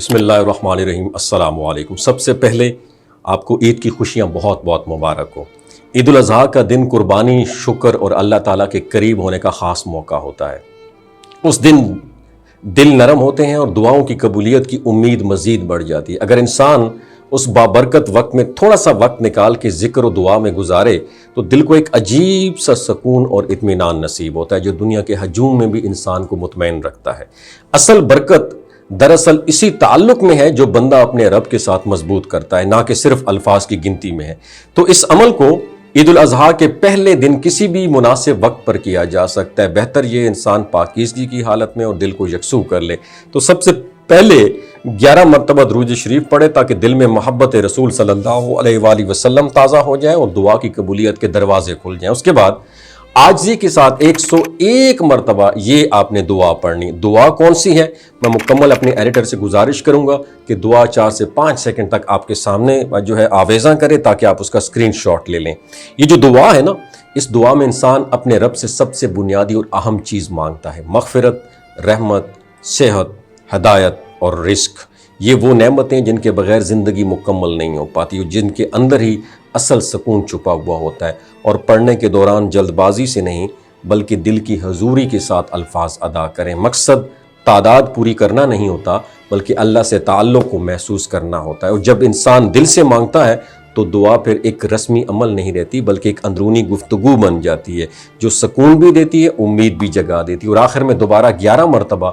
بسم اللہ الرحمن الرحیم۔ السلام علیکم۔ سب سے پہلے آپ کو عید کی خوشیاں بہت بہت مبارک ہو۔ عید الاضحیٰ کا دن قربانی، شکر اور اللہ تعالیٰ کے قریب ہونے کا خاص موقع ہوتا ہے۔ اس دن دل نرم ہوتے ہیں اور دعاؤں کی قبولیت کی امید مزید بڑھ جاتی ہے۔ اگر انسان اس بابرکت وقت میں تھوڑا سا وقت نکال کے ذکر و دعا میں گزارے تو دل کو ایک عجیب سا سکون اور اطمینان نصیب ہوتا ہے جو دنیا کے ہجوم میں بھی انسان کو مطمئن رکھتا ہے۔ اصل برکت دراصل اسی تعلق میں ہے جو بندہ اپنے رب کے ساتھ مضبوط کرتا ہے، نہ کہ صرف الفاظ کی گنتی میں ہے۔ تو اس عمل کو عید الاضحیٰ کے پہلے دن کسی بھی مناسب وقت پر کیا جا سکتا ہے۔ بہتر یہ انسان پاکیزگی کی حالت میں اور دل کو یکسو کر لے۔ تو سب سے پہلے 11 مرتبہ درود شریف پڑھے تاکہ دل میں محبت رسول صلی اللہ علیہ وآلہ وسلم تازہ ہو جائے اور دعا کی قبولیت کے دروازے کھل جائیں۔ اس کے بعد عاجزی کے ساتھ 101 مرتبہ یہ آپ نے دعا پڑھنی۔ دعا کون سی ہے؟ میں مکمل اپنے ایڈیٹر سے گزارش کروں گا کہ دعا 4 سے 5 سیکنڈ تک آپ کے سامنے جو ہے آویزاں کرے تاکہ آپ اس کا اسکرین شاٹ لے لیں۔ یہ جو دعا ہے نا، اس دعا میں انسان اپنے رب سے سب سے بنیادی اور اہم چیز مانگتا ہے: مغفرت، رحمت، صحت، ہدایت اور رزق۔ یہ وہ نعمتیں جن کے بغیر زندگی مکمل نہیں ہو پاتی اور جن کے اندر ہی اصل سکون چھپا ہوا ہوتا ہے۔ اور پڑھنے کے دوران جلد بازی سے نہیں بلکہ دل کی حضوری کے ساتھ الفاظ ادا کریں۔ مقصد تعداد پوری کرنا نہیں ہوتا بلکہ اللہ سے تعلق کو محسوس کرنا ہوتا ہے۔ اور جب انسان دل سے مانگتا ہے تو دعا پھر ایک رسمی عمل نہیں رہتی بلکہ ایک اندرونی گفتگو بن جاتی ہے جو سکون بھی دیتی ہے، امید بھی جگا دیتی ہے۔ اور آخر میں دوبارہ 11 مرتبہ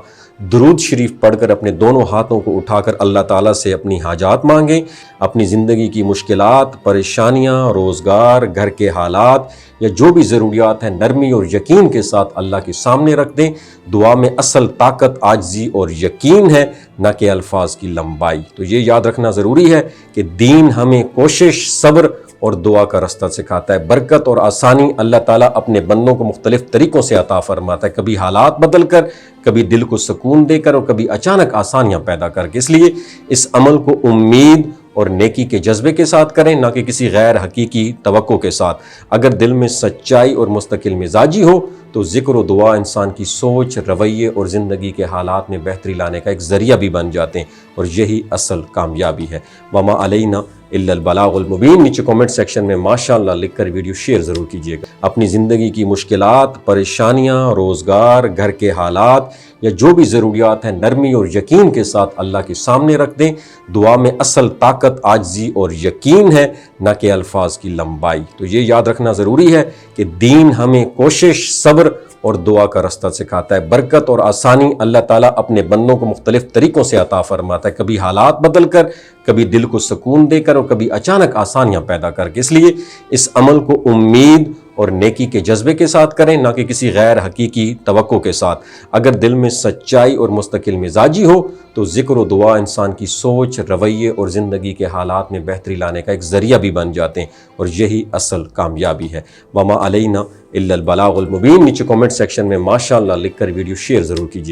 درود شریف پڑھ کر اپنے دونوں ہاتھوں کو اٹھا کر اللہ تعالیٰ سے اپنی حاجات مانگیں، اپنی زندگی کی مشکلات، پریشانیاں، روزگار، گھر کے حالات یا جو بھی ضروریات ہیں نرمی اور یقین کے ساتھ اللہ کے سامنے رکھ دیں۔ دعا میں اصل طاقت عاجزی اور یقین ہے، نہ کہ الفاظ کی لمبائی۔ تو یہ یاد رکھنا ضروری ہے کہ دین ہمیں کوشش، صبر اور دعا کا رستہ سکھاتا ہے۔ برکت اور آسانی اللہ تعالیٰ اپنے بندوں کو مختلف طریقوں سے عطا فرماتا ہے، کبھی حالات بدل کر، کبھی دل کو سکون دے کر اور کبھی اچانک آسانیاں پیدا کر کے۔ اس لیے اس عمل کو امید اور نیکی کے جذبے کے ساتھ کریں، نہ کہ کسی غیر حقیقی توقع کے ساتھ۔ اگر دل میں سچائی اور مستقل مزاجی ہو تو ذکر و دعا انسان کی سوچ، رویے اور زندگی کے حالات میں بہتری لانے کا ایک ذریعہ بھی بن جاتے ہیں، اور یہی اصل کامیابی ہے۔ وما علینا الا البلاغ المبین۔ نیچے کامنٹ سیکشن میں ماشاءاللہ لکھ کر ویڈیو شیئر ضرور کیجیے گا۔ اپنی زندگی کی مشکلات، پریشانیاں، روزگار، گھر کے حالات یا جو بھی ضروریات ہیں نرمی اور یقین کے ساتھ اللہ کے سامنے رکھ دیں۔ دعا میں اصل طاقت عاجزی اور یقین ہے، نہ کہ الفاظ کی لمبائی۔ تو یہ یاد رکھنا ضروری ہے کہ دین ہمیں کوشش، صبر اور دعا کا رستہ سکھاتا ہے۔ برکت اور آسانی اللہ تعالیٰ اپنے بندوں کو مختلف طریقوں سے عطا فرماتا ہے، کبھی حالات بدل کر، کبھی دل کو سکون دے کر اور کبھی اچانک آسانیاں پیدا کر کے۔ اس لیے اس عمل کو امید اور نیکی کے جذبے کے ساتھ کریں، نہ کہ کسی غیر حقیقی توقع کے ساتھ۔ اگر دل میں سچائی اور مستقل مزاجی ہو تو ذکر و دعا انسان کی سوچ، رویے اور زندگی کے حالات میں بہتری لانے کا ایک ذریعہ بھی بن جاتے ہیں، اور یہی اصل کامیابی ہے۔ وما علینا الا البلاغ المبین۔ نیچے کامنٹ سیکشن میں ماشاءاللہ لکھ کر ویڈیو شیئر ضرور کیجیے گا۔